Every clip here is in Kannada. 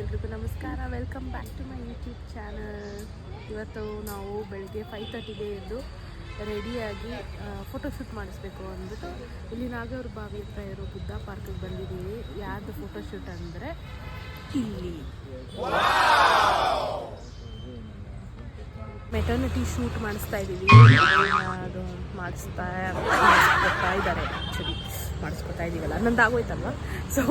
ಎಲ್ರಿಗೂ ನಮಸ್ಕಾರ. Welcome back to my YouTube channel. ಇವತ್ತು ನಾವು ಬೆಳಗ್ಗೆ 5:30ಗೆ ಎದ್ದು ರೆಡಿಯಾಗಿ ಫೋಟೋಶೂಟ್ ಮಾಡಿಸ್ಬೇಕು ಅಂದ್ಬಿಟ್ಟು ಇಲ್ಲಿ ನಾಗವ್ರ ಬಾವಿ ಹತ್ರ ಇರೋ ಬುದ್ಧ ಪಾರ್ಕಿಗೆ ಬಂದಿದ್ದೀವಿ. ಯಾರ್ದು ಫೋಟೋಶೂಟ್ ಅಂದರೆ ಇಲ್ಲಿ ಮೆಟರ್ನಿಟಿ ಶೂಟ್ ಮಾಡಿಸ್ತಾ ಇದ್ದೀವಿ. ಅದು ಮಾಡಿಸ್ತಾ ಇದ್ದಾರೆ. ಆ್ಯಕ್ಚುಲಿ ಮಾಡಿಸ್ಕೊತಾ ಇದ್ದೀವಲ್ಲ, ನಂದು ಆಗೋಯ್ತಲ್ವ. ಸೊ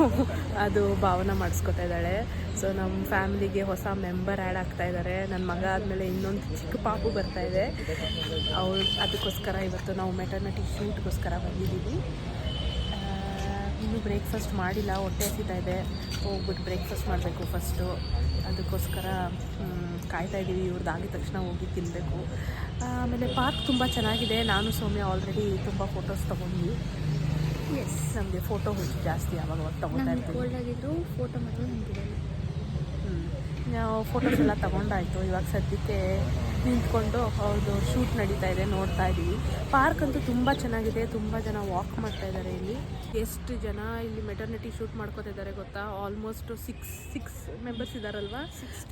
ಅದು ಭಾವನ ಮಾಡಿಸ್ಕೊತಾ ಇದ್ದಾಳೆ. ಸೊ ನಮ್ಮ ಫ್ಯಾಮಿಲಿಗೆ ಹೊಸ ಮೆಂಬರ್ ಆ್ಯಡ್ ಆಗ್ತಾ ಇದ್ದಾರೆ. ನನ್ನ ಮಗ ಆದಮೇಲೆ ಇನ್ನೊಂದು ಚಿಕ್ಕ ಪಾಪು ಬರ್ತಾ ಇದೆ. ಅದಕ್ಕೋಸ್ಕರ ಇವತ್ತು ನಾವು ಮೆಟರ್ನಿಟಿ ಶೂಟ್ಗೋಸ್ಕರ ಬಂದಿದ್ದೀವಿ. ಇನ್ನೂ ಬ್ರೇಕ್ಫಾಸ್ಟ್ ಮಾಡಿಲ್ಲ, ಹೊಟ್ಟೆ ಹಸಿತಾ ಇದೆ. ಹೋಗ್ಬಿಟ್ಟು ಬ್ರೇಕ್ಫಾಸ್ಟ್ ಮಾಡಬೇಕು ಫಸ್ಟು. ಅದಕ್ಕೋಸ್ಕರ ಕಾಯ್ತಾ ಇದ್ದೀವಿ. ಇವ್ರದ್ದು ಆಗಿದ ತಕ್ಷಣ ಹೋಗಿ ತಿನ್ನಬೇಕು. ಆಮೇಲೆ ಪಾರ್ಕ್ ತುಂಬ ಚೆನ್ನಾಗಿದೆ. ನಾನು ಸೌಮ್ಯ ಆಲ್ರೆಡಿ ತುಂಬ ಫೋಟೋಸ್ ತೊಗೊಂಡ್ವಿ. ಎಸ್, ನಮಗೆ ಫೋಟೋ ಹುಚ್ಚು ಜಾಸ್ತಿ. ಯಾವಾಗ ತೊಗೊಳ್ತಾ ಇರ್ತೀವಿ. ಫೋಟೋ ಮಾತ್ರ ನಿಂತಿರಲ್ಲ. ನಾವು ಫೋಟೋಸ್ ಎಲ್ಲ ತೊಗೊಂಡಾಯಿತು. ಇವಾಗ ಸದ್ಯಕ್ಕೆ ನಿಂತ್ಕೊಂಡು ಅವ್ರದ್ದು ಶೂಟ್ ನಡೀತಾ ಇದೆ, ನೋಡ್ತಾ ಇದ್ದೀವಿ. ಪಾರ್ಕ್ ಅಂತೂ ತುಂಬ ಚೆನ್ನಾಗಿದೆ. ತುಂಬ ಜನ ವಾಕ್ ಮಾಡ್ತಾ ಇದ್ದಾರೆ. ಇಲ್ಲಿ ಎಷ್ಟು ಜನ ಇಲ್ಲಿ ಮೆಟರ್ನಿಟಿ ಶೂಟ್ ಮಾಡ್ಕೋತಾ ಇದ್ದಾರೆ ಗೊತ್ತಾ? ಆಲ್ಮೋಸ್ಟ್ ಸಿಕ್ಸ್ ಮೆಂಬರ್ಸ್ ಇದ್ದಾರಲ್ವ.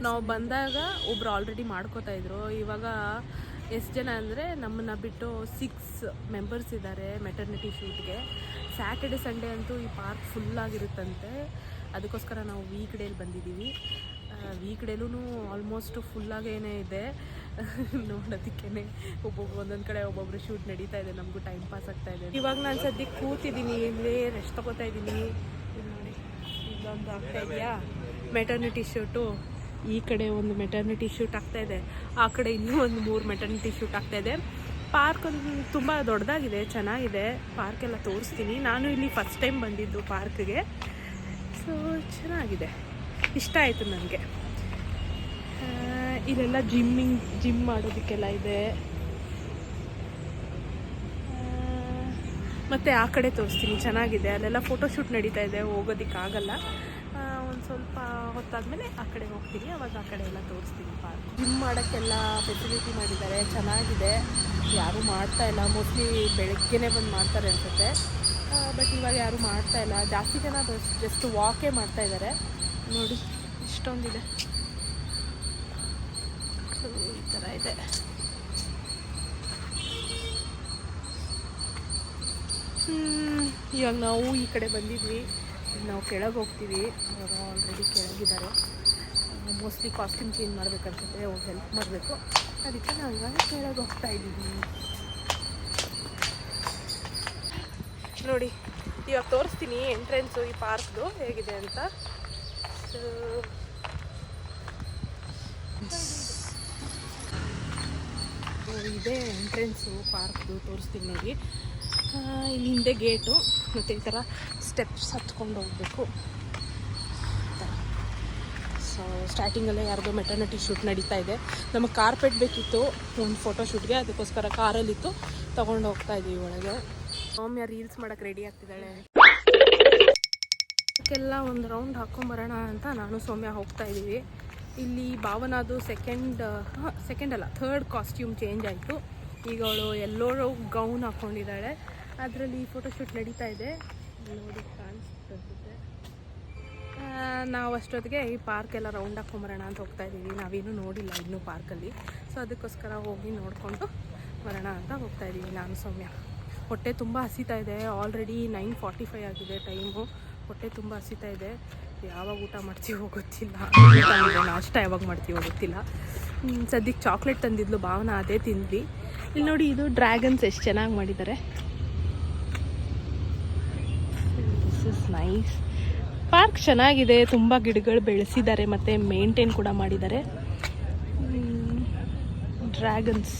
ನಾವು ಬಂದಾಗ ಒಬ್ರು ಆಲ್ರೆಡಿ ಮಾಡ್ಕೋತಾ ಇದ್ರು. ಇವಾಗ ಎಷ್ಟು ಜನ ಅಂದರೆ ನಮ್ಮನ್ನು ಬಿಟ್ಟು 6 ಮೆಂಬರ್ಸ್ ಇದ್ದಾರೆ ಮೆಟರ್ನಿಟಿ ಶೂಟ್ಗೆ. ಸ್ಯಾಟರ್ಡೆ ಸಂಡೇ ಅಂತೂ ಈ ಪಾರ್ಕ್ ಫುಲ್ಲಾಗಿರುತ್ತಂತೆ. ಅದಕ್ಕೋಸ್ಕರ ನಾವು ವೀಕ್ ಡೇಲಿ ಬಂದಿದ್ದೀವಿ. ವೀಕ್ ಡೇಲೂ ಆಲ್ಮೋಸ್ಟ್ ಫುಲ್ಲಾಗೇನೇ ಇದೆ. ನೋಡೋದಕ್ಕೇ ಒಂದೊಂದು ಕಡೆ ಒಬ್ಬೊಬ್ರು ಶೂಟ್ ನಡೀತಾ ಇದೆ. ನಮಗೂ ಟೈಮ್ ಪಾಸ್ ಆಗ್ತಾ ಇದೆ. ಇವಾಗ ನಾನು ಸದ್ಯಕ್ಕೆ ಕೂತಿದ್ದೀನಿ, ಇಲ್ಲಿ ರೆಸ್ಟ್ ತೊಗೋತಾ ಇದ್ದೀನಿ. ಇಲ್ಲಿ ನೋಡಿ, ಇಲ್ಲೊಂದು ಆಗ್ತಾ ಇದೆಯಾ ಮೆಟರ್ನಿಟಿ ಶೂಟು. ಈ ಕಡೆ ಒಂದು ಮೆಟರ್ನಿಟಿ ಶೂಟ್ ಆಗ್ತಾಯಿದೆ, ಆ ಕಡೆ ಇನ್ನೂ ಒಂದು 3 ಮೆಟರ್ನಿಟಿ ಶೂಟ್ ಆಗ್ತಾಯಿದೆ. ಪಾರ್ಕ್ ಒಂದು ತುಂಬ ದೊಡ್ಡದಾಗಿದೆ, ಚೆನ್ನಾಗಿದೆ. ಪಾರ್ಕೆಲ್ಲ ತೋರಿಸ್ತೀನಿ. ನಾನು ಇಲ್ಲಿ ಫಸ್ಟ್ ಟೈಮ್ ಬಂದಿದ್ದು ಪಾರ್ಕ್ಗೆ. ಸೊ ಚೆನ್ನಾಗಿದೆ, ಇಷ್ಟ ಆಯಿತು ನನಗೆ. ಇಲ್ಲೆಲ್ಲ ಜಿಮ್ ಮಾಡೋದಕ್ಕೆಲ್ಲ ಇದೆ. ಮತ್ತು ಆ ಕಡೆ ತೋರಿಸ್ತೀನಿ, ಚೆನ್ನಾಗಿದೆ. ಅಲ್ಲೆಲ್ಲ ಫೋಟೋಶೂಟ್ ನಡೀತಾ ಇದೆ, ಹೋಗೋದಕ್ಕಾಗಲ್ಲ. ಒಂದು ಸ್ವಲ್ಪ ಹೊತ್ತಾದಮೇಲೆ ಆ ಕಡೆ ಹೋಗ್ತೀನಿ, ಅವಾಗ ಆ ಕಡೆ ಎಲ್ಲ ತೋರಿಸ್ತೀನಿ. ಪಾರ್ಕ್ ಜಿಮ್ ಮಾಡೋಕ್ಕೆಲ್ಲ ಫೆಸಿಲಿಟಿ ಮಾಡಿದ್ದಾರೆ, ಚೆನ್ನಾಗಿದೆ. ಯಾರೂ ಮಾಡ್ತಾಯಿಲ್ಲ, ಮೋಸ್ಟ್ಲಿ ಬೆಳಗ್ಗೆನೇ ಬಂದು ಮಾಡ್ತಾರೆ ಅನ್ಸುತ್ತೆ. ಬಟ್ ಇವಾಗ ಯಾರೂ ಮಾಡ್ತಾಯಿಲ್ಲ. ಜಾಸ್ತಿ ಜನ ಜಸ್ಟ್ ವಾಕೇ ಮಾಡ್ತಾಯಿದ್ದಾರೆ. ನೋಡಿ ಇಷ್ಟೊಂದಿದೆ. ಸೊ ಈ ಥರ ಇದೆ. ಇವಾಗ ನಾವು ಈ ಕಡೆ ಬಂದಿದ್ವಿ. ನಾವು ಕೆಳಗೆ ಹೋಗ್ತೀವಿ. ಇವಾಗ ಆಲ್ರೆಡಿ ಕೆಳಗಿದ್ದಾರೆ. ಮೋಸ್ಟ್ಲಿ ಕಾಸ್ಟ್ಯೂಮ್ ಚೇಂಜ್ ಮಾಡಬೇಕನ್ಸುತ್ತೆ, ಅವ್ರು ಹೆಲ್ಪ್ ಮಾಡಬೇಕು. ಅದಕ್ಕೆ ನಾವು ಇವಾಗ ಕೆಳಗೆ ಹೋಗ್ತಾ ಇದ್ದೀವಿ. ನೋಡಿ, ಇವಾಗ ತೋರಿಸ್ತೀನಿ ಎಂಟ್ರೆನ್ಸು ಈ ಪಾರ್ಕ್ದು ಹೇಗಿದೆ ಅಂತ. ಇದೇ ಎಂಟ್ರೆನ್ಸು ಪಾರ್ಕ್ದು, ತೋರಿಸ್ತೀನಿ ನೋಡಿ. ಇಲ್ಲಿ ಹಿಂದೆ ಗೇಟು, ಮತ್ತು ಈ ಥರ ಸ್ಟೆಪ್ಸ್ ಹತ್ಕೊಂಡು ಹೋಗಬೇಕು. ಸೊ ಸ್ಟಾರ್ಟಿಂಗಲ್ಲೇ ಯಾರ್ದೋ ಮೆಟರ್ನಿಟಿ ಶೂಟ್ ನಡೀತಾ ಇದೆ. ನಮಗೆ ಕಾರ್ಪೆಟ್ ಬೇಕಿತ್ತು ಒಂದು ಫೋಟೋಶೂಟ್ಗೆ, ಅದಕ್ಕೋಸ್ಕರ ಕಾರಲ್ಲಿತ್ತು, ತೊಗೊಂಡು ಹೋಗ್ತಾ ಇದ್ದೀವಿ ಒಳಗೆ. ಸೌಮ್ಯ ರೀಲ್ಸ್ ಮಾಡೋಕ್ಕೆ ರೆಡಿ ಆಗ್ತಿದ್ದಾಳೆ. ಅದಕ್ಕೆಲ್ಲ ಒಂದು ರೌಂಡ್ ಹಾಕ್ಕೊಂಬರೋಣ ಅಂತ ನಾನು ಸೌಮ್ಯ ಹೋಗ್ತಾ ಇದ್ದೀವಿ. ಇಲ್ಲಿ ಭಾವನಾದು ಸೆಕೆಂಡ್ ಅಲ್ಲ ಥರ್ಡ್ ಕಾಸ್ಟ್ಯೂಮ್ ಚೇಂಜ್ ಆಯಿತು. ಈಗ ಅವಳು ಎಲ್ಲೋ ಗೌನ್ ಹಾಕ್ಕೊಂಡಿದ್ದಾಳೆ. ಅದರಲ್ಲಿ ಫೋಟೋಶೂಟ್ ನಡೀತಾ ಇದೆ. ನೋಡಿ ಕಾಣಿಸುತ್ತೆ. ನಾವು ಅಷ್ಟೊತ್ತಿಗೆ ಈ ಪಾರ್ಕೆಲ್ಲ ರೌಂಡ್ ಹಾಕ್ಕೊಂಬರೋಣ ಅಂತ ಹೋಗ್ತಾ ಇದ್ದೀವಿ. ನಾವೇನೂ ನೋಡಿಲ್ಲ ಇನ್ನೂ ಪಾರ್ಕಲ್ಲಿ. ಸೊ ಅದಕ್ಕೋಸ್ಕರ ಹೋಗಿ ನೋಡಿಕೊಂಡು ಬರೋಣ ಅಂತ ಹೋಗ್ತಾ ಇದ್ದೀವಿ ನಾನು ಸೌಮ್ಯ. ಹೊಟ್ಟೆ ತುಂಬ ಹಸಿತಾ ಇದೆ. ಆಲ್ರೆಡಿ 9:45 ಆಗಿದೆ ಟೈಮು. ಹೊಟ್ಟೆ ತುಂಬ ಹಸಿತಾ ಇದೆ. ಯಾವಾಗ ಊಟ ಮಾಡ್ತೀವೋ ಗೊತ್ತಿಲ್ಲ. ನಾಷ್ಟ ಯಾವಾಗ ಮಾಡ್ತೀವೋ ಗೊತ್ತಿಲ್ಲ. ಸದ್ಯಕ್ಕೆ ಚಾಕ್ಲೇಟ್ ತಂದಿದ್ಲು ಭಾವನ, ಅದೇ ತಿಂದ್ವಿ. ಇಲ್ಲಿ ನೋಡಿ, ಇದು ಡ್ರ್ಯಾಗನ್ಸ್ ಎಷ್ಟು ಚೆನ್ನಾಗಿ ಮಾಡಿದ್ದಾರೆ. This is nice. ಪಾರ್ಕ್ ಚೆನ್ನಾಗಿದೆ. ತುಂಬ ಗಿಡಗಳು ಬೆಳೆಸಿದ್ದಾರೆ ಮತ್ತು ಮೇಂಟೈನ್ ಕೂಡ ಮಾಡಿದ್ದಾರೆ. ಡ್ರ್ಯಾಗನ್ಸ್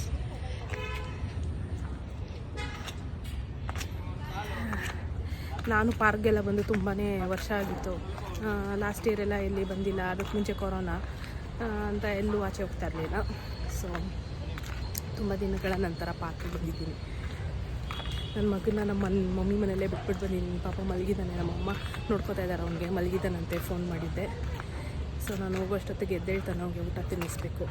ನಾನು ಪಾರ್ಕ್ಗೆಲ್ಲ ಬಂದು ತುಂಬಾ ವರ್ಷ ಆಗಿತ್ತು. ಲಾಸ್ಟ್ ಇಯರ್ ಎಲ್ಲ ಎಲ್ಲಿ ಬಂದಿಲ್ಲ. ಅದಕ್ಕೆ ಮುಂಚೆ ಕೊರೋನಾ ಅಂತ ಎಲ್ಲೂ ಆಚೆ ಹೋಗ್ತಾ ಇರಲಿಲ್ಲ. ಸೊ ತುಂಬ ದಿನಗಳ ನಂತರ ಪಾರ್ಕಿಗೆ ಬಂದಿದ್ದೀನಿ. ನನ್ನ ಮಗನ ನಮ್ಮ ಮಮ್ಮಿ ಮನೆಯಲ್ಲೇ ಬಿಟ್ಬಿಟ್ಟು ಬಂದಿದ್ದೀನಿ. ಪಾಪ ಮಲಗಿದ್ದಾನೆ, ನಮ್ಮಮ್ಮ ನೋಡ್ಕೋತಾ ಇದ್ದಾರೆ. ಅವನಿಗೆ ಮಲಗಿದ್ದಾನಂತೆ, ಫೋನ್ ಮಾಡಿದ್ದೆ. ಸೊ ನಾನು ಹೋಗೋಷ್ಟೊತ್ತಿಗೆ ಎದ್ದೇಳ್ತಾನೆ, ಅವ್ನಿಗೆ ಊಟ ತಿನ್ನಿಸ್ಬೇಕು.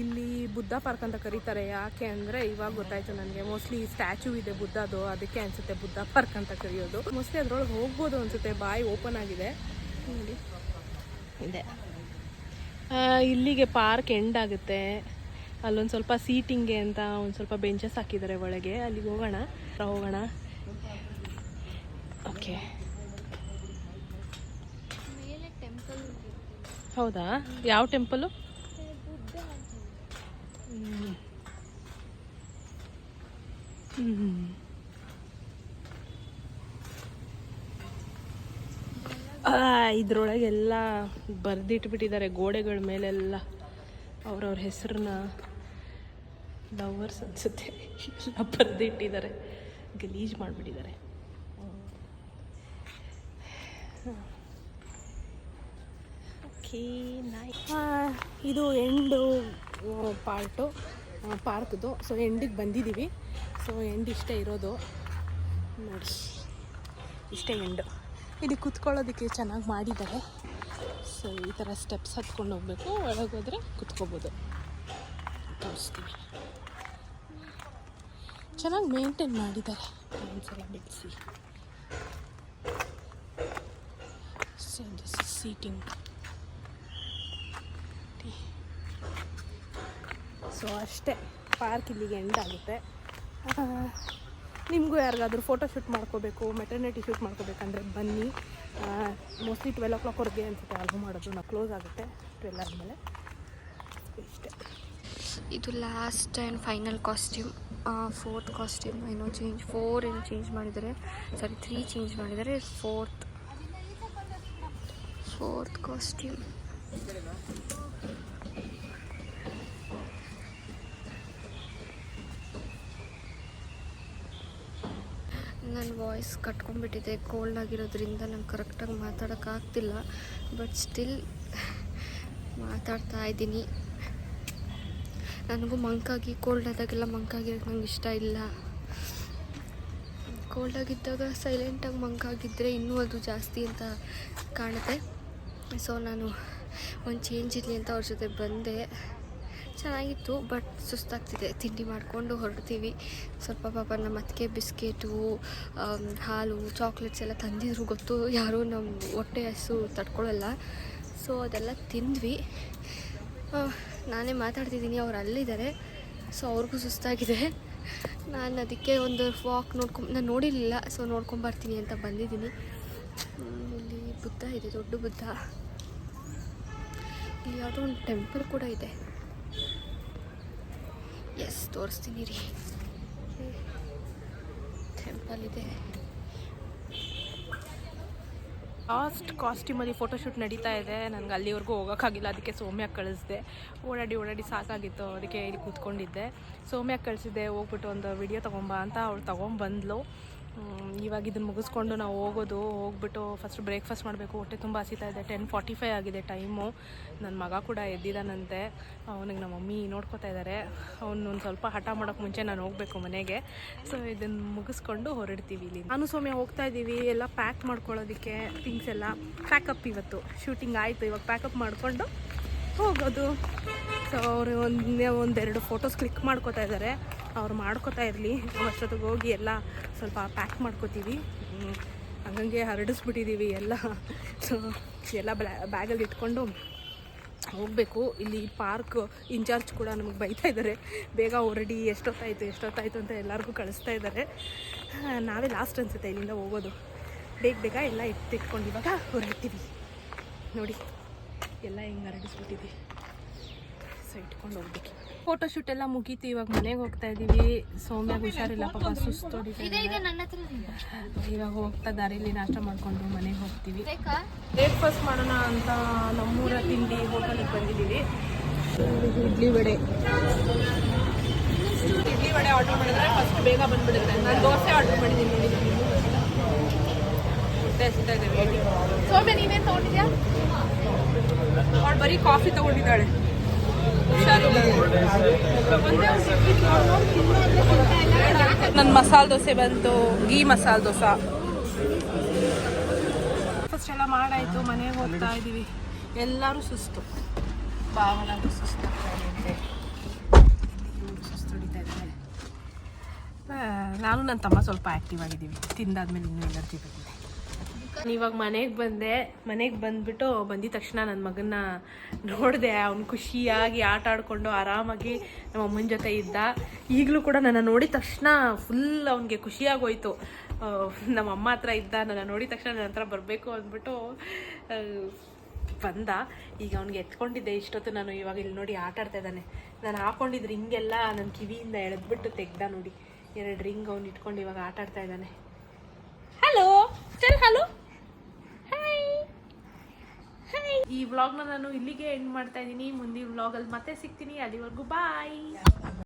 ಇಲ್ಲಿ ಬುದ್ಧ ಪಾರ್ಕ್ ಅಂತ ಕರೀತಾರೆ. ಯಾಕೆ ಅಂದರೆ ಇವಾಗ ಗೊತ್ತಾಯಿತು ನನಗೆ. ಮೋಸ್ಟ್ಲಿ ಸ್ಟ್ಯಾಚು ಇದೆ ಬುದ್ಧದು, ಅದಕ್ಕೆ ಅನಿಸುತ್ತೆ ಬುದ್ಧ ಪಾರ್ಕ್ ಅಂತ ಕರೆಯೋದು. ಮೋಸ್ಟ್ಲಿ ಅದರೊಳಗೆ ಹೋಗ್ಬೋದು ಅನಿಸುತ್ತೆ. ಬಾಯಿ ಓಪನ್ ಆಗಿದೆ ನೋಡಿ ಇದೆ. ಇಲ್ಲಿಗೆ ಪಾರ್ಕ್ ಎಂಡ್ ಆಗುತ್ತೆ. ಅಲ್ಲೊಂದು ಸ್ವಲ್ಪ ಸೀಟಿಂಗ್ಗೆ ಅಂತ ಒಂದು ಸ್ವಲ್ಪ ಬೆಂಚಸ್ ಹಾಕಿದ್ದಾರೆ ಒಳಗೆ. ಅಲ್ಲಿಗೆ ಹೋಗೋಣ. ಓಕೆ, ಹೌದಾ? ಯಾವ ಟೆಂಪಲು? ಇದ್ರೊಳಗೆಲ್ಲ ಬರೆದಿಟ್ಬಿಟ್ಟಿದ್ದಾರೆ ಗೋಡೆಗಳ ಮೇಲೆಲ್ಲ ಅವ್ರವ್ರ ಹೆಸರನ್ನ. ಲವರ್ಸ್ ಅನಿಸುತ್ತೆ ಎಲ್ಲ ಬರೆದಿಟ್ಟಿದ್ದಾರೆ, ಗಲೀಜ್ ಮಾಡಿಬಿಟ್ಟಿದ್ದಾರೆ. ಓಕೆ, ಇದು ಎಂಡು ಪಾರ್ಕ್ದು. ಸೊ ಎಂಡಿಗೆ ಬಂದಿದ್ದೀವಿ. ಸೊ ಎಂಡ್ ಇಷ್ಟೇ ಇರೋದು ನೋಡಿ, ಇಷ್ಟೇ ಎಂಡು. ಇಲ್ಲಿ ಕೂತ್ಕೊಳ್ಳೋದಕ್ಕೆ ಚೆನ್ನಾಗಿ ಮಾಡಿದ್ದಾರೆ. ಸೊ ಈ ಥರ ಸ್ಟೆಪ್ಸ್ ಹತ್ಕೊಂಡು ಹೋಗಬೇಕು, ಒಳಗೋದ್ರೆ ಕೂತ್ಕೋಬೋದು. ತೋರಿಸ್ತೀವಿ, ಚೆನ್ನಾಗಿ ಮೇಂಟೈನ್ ಮಾಡಿದ್ದಾರೆ. ಒಂದ್ಸಲ ಬಿಡಿಸಿ. So this is seating. So ಅಷ್ಟೇ, ಪಾರ್ಕ್ ಇಲ್ಲಿಗೆ ಎಂಡ್ ಆಗುತ್ತೆ. ನಿಮಗೂ ಯಾರಿಗಾದ್ರೂ ಫೋಟೋ ಶೂಟ್ ಮಾಡ್ಕೋಬೇಕು, ಮೆಟರ್ನಿಟಿ ಶೂಟ್ ಮಾಡ್ಕೋಬೇಕಂದ್ರೆ ಬನ್ನಿ. ಮೋಸ್ಟ್ಲಿ 12 o'clockವರೆಗೆ ಅನಿಸುತ್ತೆ ಅಲ್ವ ಮಾಡೋದು. ನಾವು ಕ್ಲೋಸ್ ಆಗುತ್ತೆ 12 ಆದಮೇಲೆ. ಇಷ್ಟೇ, ಇದು last and final costume. 4th costume ಏನೋ ಚೇಂಜ್, 4 ಏನೋ ಚೇಂಜ್ ಮಾಡಿದ್ದಾರೆ, ಸಾರಿ 3 ಚೇಂಜ್ ಮಾಡಿದ್ದಾರೆ. 4th costume. ನನ್ನ ವಾಯ್ಸ್ ಕಟ್ಕೊಂಡ್ಬಿಟ್ಟಿದೆ ಕೋಲ್ಡ್ ಆಗಿರೋದ್ರಿಂದ ನಂಗೆ ಕರೆಕ್ಟಾಗಿ ಮಾತಾಡೋಕ್ಕಾಗ್ತಿಲ್ಲ. ಬಟ್ ಸ್ಟಿಲ್ ಮಾತಾಡ್ತಾ ಇದ್ದೀನಿ. ನನಗೂ ಮಂಕಾಗಿ, ಕೋಲ್ಡ್ ಆದಾಗೆಲ್ಲ ಮಂಕಾಗಿರೋದು ನಂಗೆ ಇಷ್ಟ ಇಲ್ಲ. ಕೋಲ್ಡ್ ಆಗಿದ್ದಾಗ ಸೈಲೆಂಟಾಗಿ ಮಂಕಾಗಿದ್ದರೆ ಇನ್ನೂ ಅದು ಜಾಸ್ತಿ ಅಂತ ಕಾಣುತ್ತೆ. ಸೊ ನಾನು ಒಂದು ಚೇಂಜ್ ಇರಲಿ ಅಂತ ಅವ್ರ ಜೊತೆ ಬಂದೆ. ಚೆನ್ನಾಗಿತ್ತು, ಬಟ್ ಸುಸ್ತಾಗ್ತಿದೆ. ತಿಂಡಿ ಮಾಡಿಕೊಂಡು ಹೊರಡ್ತೀವಿ. ಸ್ವಲ್ಪ ಪಾಪ ನಮ್ಮ ಅತ್ತಿಗೆ ಬಿಸ್ಕೆಟು, ಹಾಲು, ಚಾಕ್ಲೇಟ್ಸ್ ಎಲ್ಲ ತಂದಿದ್ರು. ಗೊತ್ತು, ಯಾರೂ ನಮ್ಮ ಹೊಟ್ಟೆ ಹಸು ತಡ್ಕೊಳ್ಳಲ್ಲ. ಸೊ ಅದೆಲ್ಲ ತಿಂದ್ವಿ. ನಾನೇ ಮಾತಾಡ್ತಿದ್ದೀನಿ, ಅವ್ರು ಅಲ್ಲಿದ್ದಾರೆ. ಸೊ ಅವ್ರಿಗೂ ಸುಸ್ತಾಗಿದೆ. ನಾನು ಅದಕ್ಕೆ ಒಂದು ವಾಕ್ ನಾನು ನೋಡಿರಲಿಲ್ಲ. ಸೊ ನೋಡ್ಕೊಂಬರ್ತೀನಿ ಅಂತ ಬಂದಿದ್ದೀನಿ. ಇಲ್ಲಿ ಬುದ್ಧ ಇದೆ, ದೊಡ್ಡ ಬುದ್ಧ. ಇಲ್ಲಿ ಯಾವುದೋ ಒಂದು ಟೆಂಪಲ್ ಕೂಡ ಇದೆ. ಎಸ್, ತೋರಿಸ್ತೀನಿ ರೀ. ಟೆಂಪಲ್ ಇದೆ. ಲಾಸ್ಟ್ ಕಾಸ್ಟ್ಯೂಮಲ್ಲಿ ಫೋಟೋಶೂಟ್ ನಡೀತಾ ಇದೆ. ನನಗೆ ಅಲ್ಲಿವರೆಗೂ ಹೋಗೋಕ್ಕಾಗಿಲ್ಲ, ಅದಕ್ಕೆ ಸೌಮ್ಯ ಕಳಿಸಿದೆ. ಓಡಾಡಿ ಸಾಕಾಗಿತ್ತು, ಅದಕ್ಕೆ ಇಲ್ಲಿ ಕೂತ್ಕೊಂಡಿದ್ದೆ. ಸೌಮ್ಯ ಕಳಿಸಿದ್ದೆ, ಹೋಗ್ಬಿಟ್ಟು ಒಂದು ವಿಡಿಯೋ ತೊಗೊಂಬ ಅಂತ. ಅವಳು ತೊಗೊಂಬಂದ್ಲು. ಇವಾಗ ಇದನ್ನು ಮುಗಿಸ್ಕೊಂಡು ನಾವು ಹೋಗ್ಬಿಟ್ಟು ಫಸ್ಟ್ ಬ್ರೇಕ್ಫಾಸ್ಟ್ ಮಾಡಬೇಕು. ಹೊಟ್ಟೆ ತುಂಬ ಹಸಿತಾ ಇದೆ. 10:45 ಆಗಿದೆ ಟೈಮು. ನನ್ನ ಮಗ ಕೂಡ ಎದ್ದಿದ್ದಾನಂತೆ. ಅವನಿಗೆ ನಮ್ಮ ಮಮ್ಮಿ ನೋಡ್ಕೋತಾ ಇದ್ದಾರೆ. ಅವನು ಒಂದು ಸ್ವಲ್ಪ ಹಠ ಮಾಡೋಕ್ಕೆ ಮುಂಚೆ ನಾನು ಹೋಗಬೇಕು ಮನೆಗೆ. ಸೊ ಇದನ್ನು ಮುಗಿಸ್ಕೊಂಡು ಹೊರಡ್ತೀವಿ. ಇಲ್ಲಿ ನಾನು ಸೌಮ್ಯ ಹೋಗ್ತಾ ಇದ್ದೀವಿ. ಎಲ್ಲ ಪ್ಯಾಕ್ ಮಾಡ್ಕೊಳ್ಳೋದಕ್ಕೆ ಥಿಂಗ್ಸ್ ಎಲ್ಲ ಪ್ಯಾಕಪ್. ಇವತ್ತು ಶೂಟಿಂಗ್ ಆಯಿತು, ಇವಾಗ ಪ್ಯಾಕಪ್ ಮಾಡಿಕೊಂಡು ಹೋಗೋದು. ಸೊ ಅವರು ಒಂದೆರಡು ಫೋಟೋಸ್ ಕ್ಲಿಕ್ ಮಾಡ್ಕೋತಾ ಇದ್ದಾರೆ. ಅವ್ರು ಮಾಡ್ಕೋತಾ ಇರಲಿ, ಅಷ್ಟೊತ್ತಿಗೆ ಹೋಗಿ ಎಲ್ಲ ಸ್ವಲ್ಪ ಪ್ಯಾಕ್ ಮಾಡ್ಕೋತೀವಿ. ಹಂಗಂಗೆ ಹರಡಿಸ್ಬಿಟ್ಟಿದ್ದೀವಿ ಎಲ್ಲ. ಸೊ ಎಲ್ಲ ಬ್ಯಾಗಲ್ಲಿ ಇಟ್ಕೊಂಡು ಹೋಗಬೇಕು. ಇಲ್ಲಿ ಪಾರ್ಕ್ ಇನ್ಚಾರ್ಜ್ ಕೂಡ ನಮಗೆ ಬೈತಾ ಇದ್ದಾರೆ, ಬೇಗ ಹೊರಡಿ, ಎಷ್ಟೊತ್ತಾಯಿತು ಅಂತ ಎಲ್ಲರಿಗೂ ಕಳಿಸ್ತಾ ಇದ್ದಾರೆ. ನಾವೇ ಲಾಸ್ಟ್ ಅನಿಸುತ್ತೆ ಇಲ್ಲಿಂದ ಹೋಗೋದು. ಬೇಗ ಎಲ್ಲ ಇಟ್ಕೊಂಡು ಇವಾಗ ಹೊರಡ್ತೀವಿ. ನೋಡಿ ಎಲ್ಲ ಹೆಂಗೆ ಹರಡಿಸ್ಬಿಟ್ಟಿದ್ದೀವಿ. ಸೊ ಇಟ್ಕೊಂಡು ಹೋಗ್ಬೇಕು. ಫೋಟೋಶೂಟ್ ಎಲ್ಲ ಮುಗೀತು. ಇವಾಗ ಮನೆಗೆ ಹೋಗ್ತಾ ಇದ್ದೀವಿ. ಸೌಮ್ಯಾಗ ಹುಷಾರಿಲ್ಲ, ಪಾಪ ಸುಸ್ತೋಡಿದೆ. ಇವಾಗ ಹೋಗ್ತಾ ದಾರಿಲಿ ನಾಷ್ಟ ಮಾಡಿಕೊಂಡು ಮನೆಗೆ ಹೋಗ್ತೀವಿ. ಬ್ರೇಕ್ಫಾಸ್ಟ್ ಮಾಡೋಣ ಅಂತ ನಮ್ಮೂರ ತಿಂಡಿ ಹೋಟೆಲಿಗೆ ಬಂದಿದ್ದೀವಿ. ಇಡ್ಲಿ ವಡೆ ಆರ್ಡರ್ ಮಾಡಿದ್ರೆ ಫಸ್ಟ್ ಬೇಗ ಬಂದುಬಿಡುತ್ತೆ. ನಾನು ದೋಸೆ ಆರ್ಡರ್ ಮಾಡಿದ್ದೀನಿ ನೋಡಿ. ಹಸಿತಾ ಇದ್ದೇವೆ. ಸೌಮ್ಯ ನೀವೇನು ತೊಗೊಂಡಿದ್ಯಾ? ಅವಳು ಬರೀ ಕಾಫಿ ತೊಗೊಂಡಿದ್ದಾಳೆ, ಹುಷಾರಿಲ್ಲ. ನನ್ನ ಮಸಾಲೆ ದೋಸೆ ಬಂತು, ಗೀ ಮಸಾಲೆ ದೋಸೆ. ಫಸ್ಟ್ ಎಲ್ಲ ಮಾಡಾಯಿತು, ಮನೆಗೆ ಹೋಗ್ತಾ ಇದ್ದೀವಿ. ಎಲ್ಲರೂ ಸುಸ್ತು, ಭಾವನಾಗೂ ಸುಸ್ತು. ನಾನು ನನ್ನ ತಮ್ಮ ಸ್ವಲ್ಪ ಆ್ಯಕ್ಟಿವ್ ಆಗಿದ್ದೀವಿ. ತಿಂದಾದ್ಮೇಲೆ ಇನ್ನೂ ಎನರ್ಜಿ ಬಂದಿದೆ. ಇವಾಗ ಮನೆಗೆ ಬಂದ್ಬಿಟ್ಟು ಬಂದಿದ ತಕ್ಷಣ ನನ್ನ ಮಗನ್ನ ನೋಡಿದೆ. ಅವ್ನು ಖುಷಿಯಾಗಿ ಆಟ ಆಡಿಕೊಂಡು ಆರಾಮಾಗಿ ನಮ್ಮ ಅಮ್ಮನ ಜೊತೆ ಇದ್ದ. ಈಗಲೂ ಕೂಡ ನನ್ನ ನೋಡಿದ ತಕ್ಷಣ ಫುಲ್ ಅವನಿಗೆ ಖುಷಿಯಾಗೋಯ್ತು. ನಮ್ಮ ಅಮ್ಮ ಹತ್ರ ಇದ್ದ, ನನ್ನ ನೋಡಿದ ತಕ್ಷಣ ನನ್ನ ಹತ್ರ ಬರಬೇಕು ಅಂದ್ಬಿಟ್ಟು ಬಂದ. ಈಗ ಅವ್ನಿಗೆ ಎತ್ಕೊಂಡಿದ್ದೆ ಇಷ್ಟೊತ್ತು ನಾನು. ಇವಾಗ ಇಲ್ಲಿ ನೋಡಿ ಆಟ ಆಡ್ತಾ ಇದ್ದಾನೆ. ನಾನು ಹಾಕೊಂಡಿದ್ದು ರಿಂಗೆಲ್ಲ ನನ್ನ ಕಿವಿಯಿಂದ ಎಳೆದ್ಬಿಟ್ಟು ತೆಗ್ದ ನೋಡಿ. 2 ರಿಂಗ್ ಅವ್ನು ಇಟ್ಕೊಂಡು ಇವಾಗ ಆಟ ಆಡ್ತಾ ಇದ್ದಾನೆ. ಹಲೋ ಚಲ್, ಹಲೋ, ಹಾಯ್ ಹಾಯ್. ಈ ವ್ಲಾಗ್ನ ನಾನು ಇಲ್ಲಿಗೆ ಎಂಡ್ ಮಾಡ್ತಾ ಇದ್ದೀನಿ. ಮುಂದಿನ ವ್ಲಾಗಲ್ಲಿ ಮತ್ತೆ ಸಿಗ್ತೀನಿ. ಅಲ್ಲಿವರೆಗೂ ಬಾಯ್.